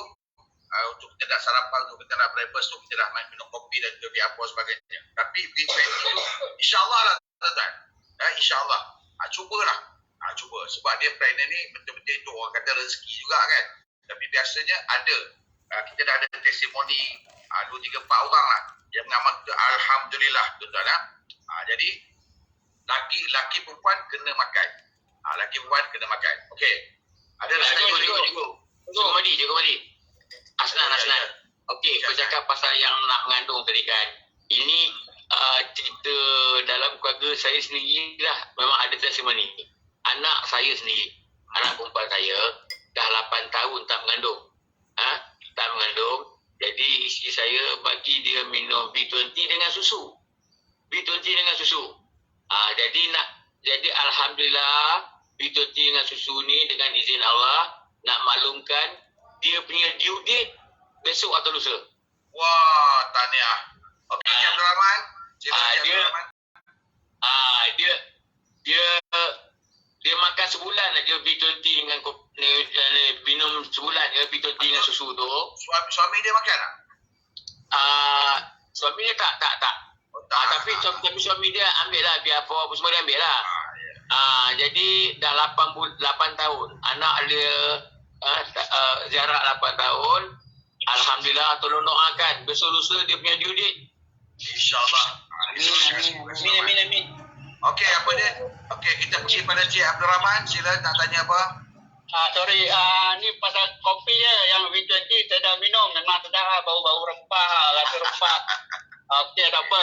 A: untuk kita dah sarapan, untuk kita dah breakfast tu, kita dah minum kopi dan juga biarko sebagainya. Tapi B20 tu, insyaAllah lah tuan-tuan. InsyaAllah. Cubalah. Cuba. Sebab dia pregnant ni betul-betul itu orang kata rezeki juga kan. Tapi biasanya ada. Kita dah ada testimoni 2-3-4 orang lah yang mengamal alhamdulillah tuan-tuan. Jadi laki perempuan kena makan. Laki perempuan kena makan. Okey. Ada lagi
D: Cikgu Madi. Asnan. Okey, kau cakap pasal yang nak mengandung tadi kan. Ini cerita dalam keluarga saya sendiri lah. Memang ada testimoni. Anak saya sendiri, anak perempuan saya dah 8 tahun tak mengandung. Tak mengandung. Jadi isteri saya bagi dia minum B20 dengan susu. Jadi alhamdulillah B20 dengan susu ni dengan izin Allah nak maklumkan dia punya due date besok atau lusa.
A: Wah, tahniah. Okey, Abdul Rahman.
D: Dia makan sebulan aja B20 dengan minum sebulan ya B20 dengan susu tu.
A: Suami dia makan tak?
D: Suami dia tak. Tapi suami dia ambil lah, biar apa semua dia ambil lah. Jadi dah 8 tahun. Anak dia jarak 8 tahun. Alhamdulillah, tolong doakan. Besok lusa dia punya due date.
A: InsyaAllah.
D: Amin.
A: Okey, apa dia? Okey, kita pergi pada Cik Abdul Rahman. Sila nak tanya apa?
H: Sorry, ni pasal kopi je yang B20 saya dah minum. Memang sedap lah, bau-bau rempah, rasa rempah. Okey, tak apa.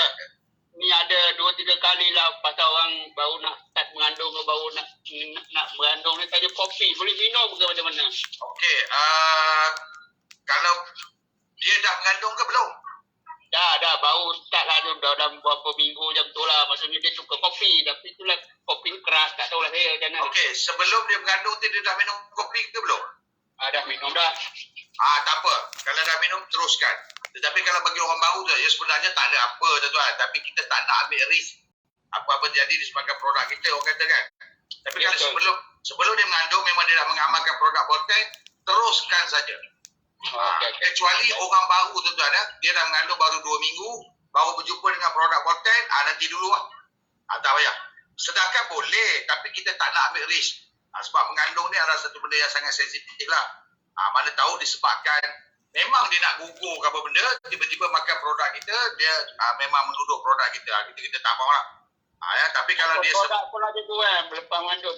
H: Ni ada 2-3 kali lah pasal orang baru nak start mengandung ke baru nak mengandung ni tanya kopi. Boleh minum ke macam mana?
A: Okey, kalau dia dah mengandung ke belum?
H: Dah baru start lah tu dalam beberapa minggu macam tu lah. Maksudnya dia suka kopi tapi itulah kopi keras, tak tahulah saya macam mana.
A: Okey, sebelum dia mengandung tu dia dah minum kopi ke belum?
H: Dah minum dah.
A: Tak apa. Kalau dah minum, teruskan. Tetapi kalau bagi orang baru tu, ya sebenarnya tak ada apa tuan-tuan. Tapi kita tak nak ambil risk. Apa-apa terjadi disebabkan produk kita, orang kata kan. Tapi kalau sebelum dia mengandung, memang dia dah mengamalkan produk Boltec, teruskan saja. Kecuali orang baru tuan-tuan, dia dah mengandung baru 2 minggu, baru berjumpa dengan produk Boltec, nanti dulu lah. Tak payah. Sedangkan boleh, tapi kita tak nak ambil risk. Sebab mengandung ni adalah satu benda yang sangat sensitif lah. Mana tahu disebabkan memang dia nak gugur ke apa benda, tiba-tiba makan produk kita, dia memang menuduh produk kita. Kita tak mahu lah. Tapi kalau dia
H: produk pun ada tu kan, lepas mengandung.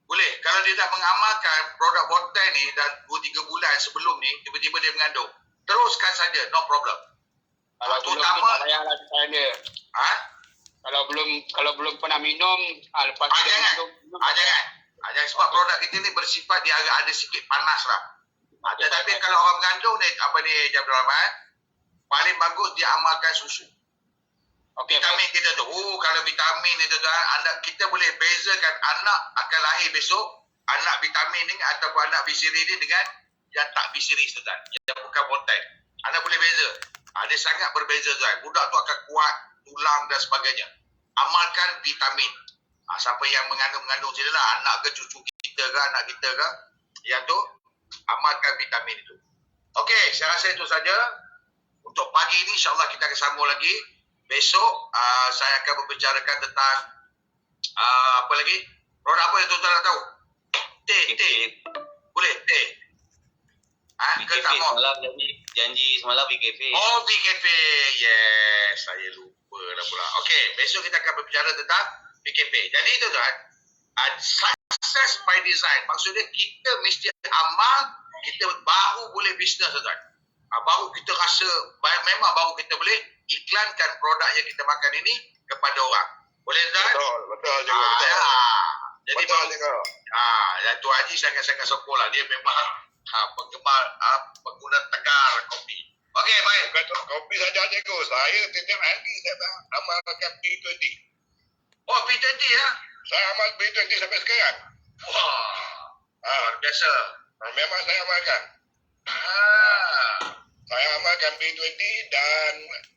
A: Boleh. Kalau dia dah mengamalkan produk Boltec ni dah 2-3 bulan sebelum ni, tiba-tiba dia mengandung, teruskan saja, no problem.
H: Kalau belum tak payahlah dia. Kalau belum pernah minum, lepas tu dia minum.
A: Jangan sebab produk kita ni bersifat dia agak ada sikit panas lah. Tetapi kalau orang mengandung ni, Jabir Rahman, paling bagus dia amalkan susu. Vitamin kita tu. Kalau vitamin ni tuan-tuan, anak kita boleh bezakan anak akan lahir besok, anak vitamin ni ataupun anak bisiri ni dengan yang tak bisiri tuan-tuan. Yang bukan Boltec. Anak boleh beza. Dia sangat berbeza tuan. Budak tu akan kuat, tulang dan sebagainya. Amalkan vitamin. Siapa yang mengandung sini lah, anak ke cucu kita ke, anak kita ke, yang tu, amalkan vitamin itu. Okey, saya rasa itu saja. Untuk pagi ini, insyaAllah kita akan sambung lagi. Besok, saya akan berbicarakan tentang, apa lagi? Produk apa yang tuan-tuan nak tahu? Teh. Boleh, teh. Ke tak mau?
D: Janji semalam BKP.
A: BKP. Yes, saya lupa dah pula. Okey, besok kita akan berbicara tentang BKP. Jadi tuan-tuan, success by design. Maksudnya kita mesti amal, kita baru boleh bisnes tuan-tuan. Baru kita rasa, memang baru kita boleh iklankan produk yang kita makan ini kepada orang. Boleh tuan?
I: Betul juga.
A: Jadi
I: betul juga.
A: Datuk Haji sangat-sangat sokong lah. Dia memang penggemar pengguna tegar kopi. Okey, baik.
I: Bukan kopi saja cikgu. Saya setiap hari saya amalkan P20.
A: P20 ya?
I: Saya amal P20 sampai sekarang.
A: Luar biasa.
I: Memang saya amalkan. Saya amalkan B20 dan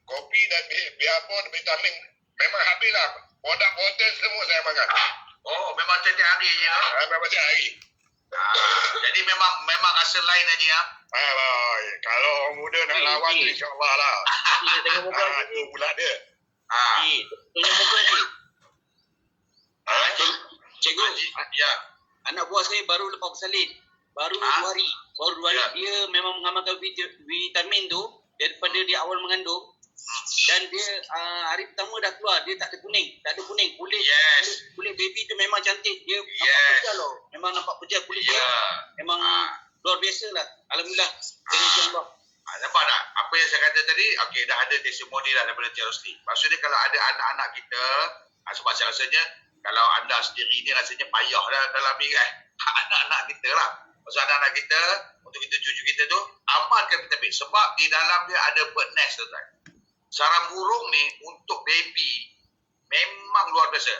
I: kopi dan biarpun vitamin memang habis lah. Produk Boltec semua saya makan.
A: Memang setiap hari je lah.
I: Memang setiap hari.
A: Jadi memang rasa lain aja ya.
I: Kalau orang muda nak lawan tu insyaAllah lah. Tu pula dia.
D: Cikgu,
A: ya.
D: anak buah saya baru lepas bersalin. Baru 2 hari. Dia memang mengamalkan vitamin tu daripada dia awal mengandung. Dan dia hari pertama dah keluar, dia tak ada kuning. Kulit baby tu memang cantik. Dia nampak pejal loh. Memang nampak pejal kulit dia. Memang luar biasa lah. Alhamdulillah. Allah.
A: Nampak tak? Apa yang saya kata tadi, dah ada testimoni lah daripada Cik Rosli. Maksudnya kalau ada anak-anak kita, sebab saya rasanya, kalau anda sendiri ni rasanya payah dah dalam ni kan. Anak-anak kita lah. Maksud anak-anak kita, untuk kita cucu kita tu, amalkan vitamin. Sebab di dalam dia ada bird nest tuan. Sarang burung ni untuk baby memang luar biasa.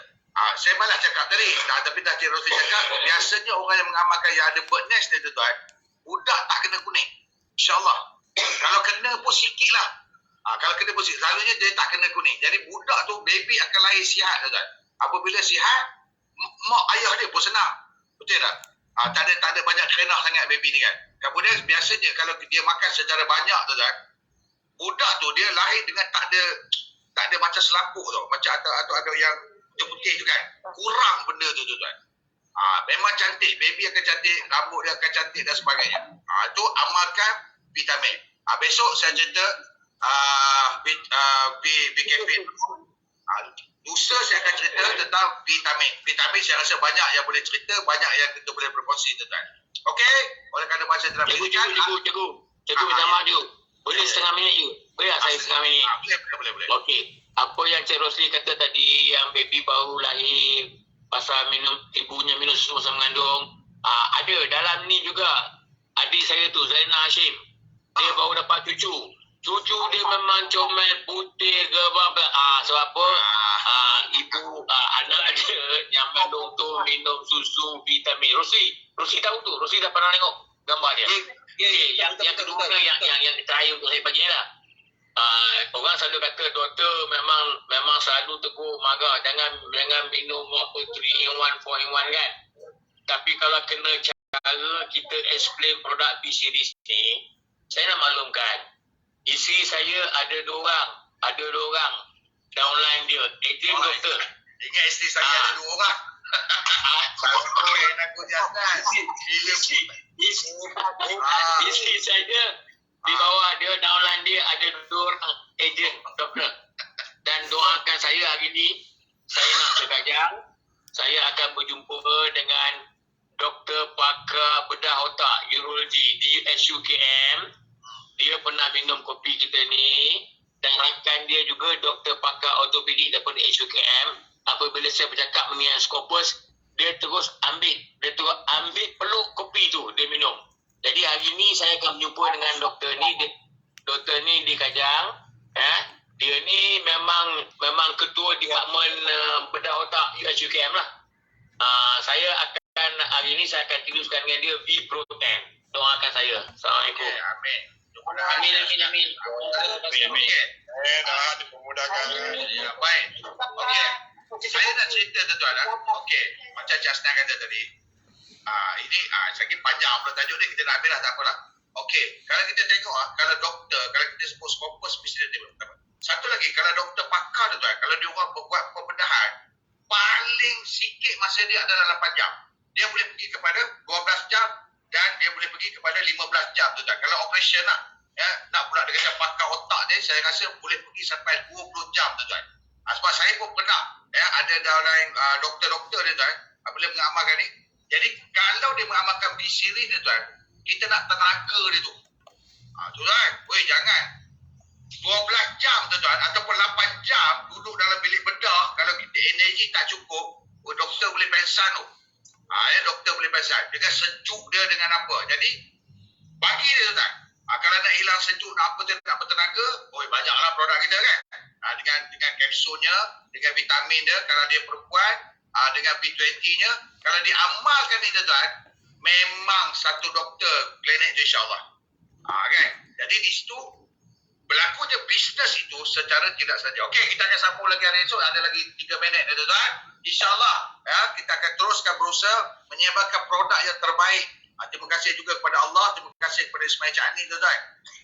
A: Saya malah cakap tadi, tapi dah Cik Rosli cakap, biasanya orang yang mengamalkan yang ada bird nest ni tuan, budak tak kena kuning. InsyaAllah. Kalau kena pun sikit lah. Kalau kena pun sikit, selalunya dia tak kena kuning. Jadi budak tu, baby akan lahir sihat tuan. Apabila sihat, mak ayah dia pun senang. Betul tak? Tak ada banyak kenah sangat baby ni kan. Kemudian biasanya kalau dia makan secara banyak tuan, budak tu dia lahir dengan tak ada macam selapuk tu. Macam ada yang putih tu kan. Kurang benda tu tuan. Memang cantik. Baby akan cantik, rambut dia akan cantik dan sebagainya. Tu amalkan vitamin. Besok saya cerita BKP. Lusa saya akan cerita tentang vitamin. Vitamin saya rasa banyak yang boleh cerita, banyak yang kita boleh berkongsi tuan. Okey? Oleh kerana masa telah berikan.
D: Cikgu minta maaf dulu. Boleh setengah minit je? Boleh tak saya setengah minit?
A: Boleh.
D: Okey. Apa yang Cik Rosli kata tadi, yang baby baru lahir, pasal ibunya minum susu masa mengandung. Ada dalam ni juga. Adik saya tu, Zainal Hashim. Dia baru dapat cucu. Cucu dia memang comel, putih ke apa. Sebab apa? Ibu, anak dia yang mengandung tu minum susu vitamin. Rosi tahu tu. Rosi dah pernah tengok gambar dia. Okey, yang kedua yang terakhir untuk saya bagi ni lah. Orang selalu kata doktor memang selalu tegur marah jangan minum apa 3 in 1, 4 in 1 kan. Tapi kalau kena cara kita explain produk B-Series ni, saya nak maklumkan isteri saya ada dua orang downline dia agent doktor.
A: Ingat isteri saya ada 2 orang. Satu yang aku jasad.
D: Isteri saya di bawah dia, downline dia ada 2 orang agent doktor. Dan doakan saya hari ni, saya nak ke Kajang, saya akan berjumpa dengan doktor pakar bedah otak urologi di SUKM. Dia pernah minum kopi kita ni, dan rakan dia juga doktor pakar ortopedik daripada SUKM. Apabila saya bercakap mengenai Scopus, dia terus ambil peluk kopi tu dia minum. Jadi hari ni saya akan berjumpa dengan doktor ni. Doktor ni di Kajang. Dia ni memang ketua departmen bedah otak USUKM lah. Saya akan hari ni saya akan tiluskan dengan dia V-Protein. Doakan saya. Assalamualaikum.
A: Okay, amin.
D: Amin.
I: Dah dipermudahkan.
A: Ya, baik. Okey. Saya nak cerita tuan-tuan. Okey, macam Jasna kata tadi. Ini sakit panjang pula tajuk ni, kita nak ambil lah, tak apalah. Okey, kalau kita tengok kalau doktor, kalau kita sebut Scopus spesialis, satu lagi, kalau doktor pakar tuan, kalau dia orang buat pembedahan, paling sikit masa dia adalah 8 jam. Dia boleh pergi kepada 12 jam dan dia boleh pergi kepada 15 jam tuan. Kalau operation lah, nak pula dengan pakar otak ni, saya rasa boleh pergi sampai 20 jam tuan. Sebab saya pun pernah ada dalam doktor-doktor dia tuan, bila mengamalkan ni. Jadi kalau dia mengamalkan B-Series dia tuan, kita nak tenaga dia tu. Tuan, jangan 12 jam tuan ataupun 8 jam duduk dalam bilik bedah, kalau kita energi tak cukup, doktor boleh pengsan tu. Doktor boleh pengsan. Dengan sejuk dia dengan apa. Jadi bagi dia tuan. Kalau nak hilang sejuk, nak bertenaga, banyaklah produk kita kan. Dengan kapsulnya, dengan vitamin dia, kalau dia perempuan, dengan B20-nya, kalau diamalkan ni tuan, memang satu doktor klinik tu insyaAllah. Kan? Jadi di situ, berlakunya bisnes itu secara tidak saja. Okey, kita akan sambung lagi hari esok, ada lagi 3 minit tuan. InsyaAllah, kita akan teruskan berusaha menyebarkan produk yang terbaik. Terima kasih juga kepada Allah, terima kasih kepada Ismail Chani tuan.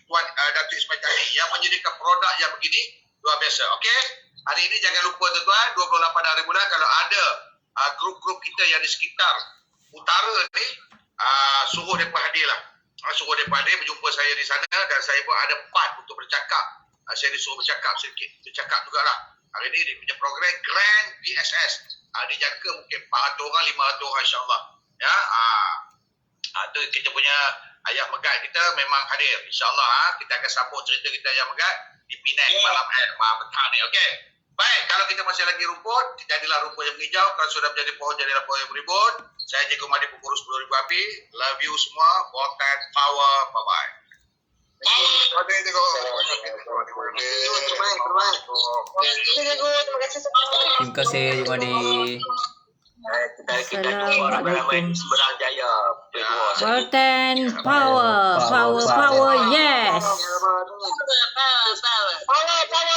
A: Tuan Datuk Ismail Chani yang menyediakan produk yang begini luar biasa. Okey, hari ini jangan lupa tuan, 28 hari bulan kalau ada grup-grup kita yang di sekitar utara ni, suruh mereka hadir lah. Suruh mereka hadir berjumpa saya di sana dan saya pun ada part untuk bercakap. Saya disuruh bercakap sedikit, bercakap jugalah. Hari ini dia punya program Grand BSS. Dijangka mungkin 400 orang, 500 orang insyaAllah. Itu kita punya ayah megat kita memang hadir. InsyaAllah kita akan sambung cerita kita ayah megat di Penang malam petang ni. Okey. Baik, kalau kita masih lagi rumput, jadilah rumput yang menghijau. Kalau sudah menjadi pohon, jadilah pohon yang berimbun. Saya Cikgu Madi pengurus 10,000 api. Love you semua. Voltan Power. Bye-bye.
C: Terima kasih Madi.
B: Assalamualaikum. Seberang Jaya.
J: Voltan power, yes.
F: Power.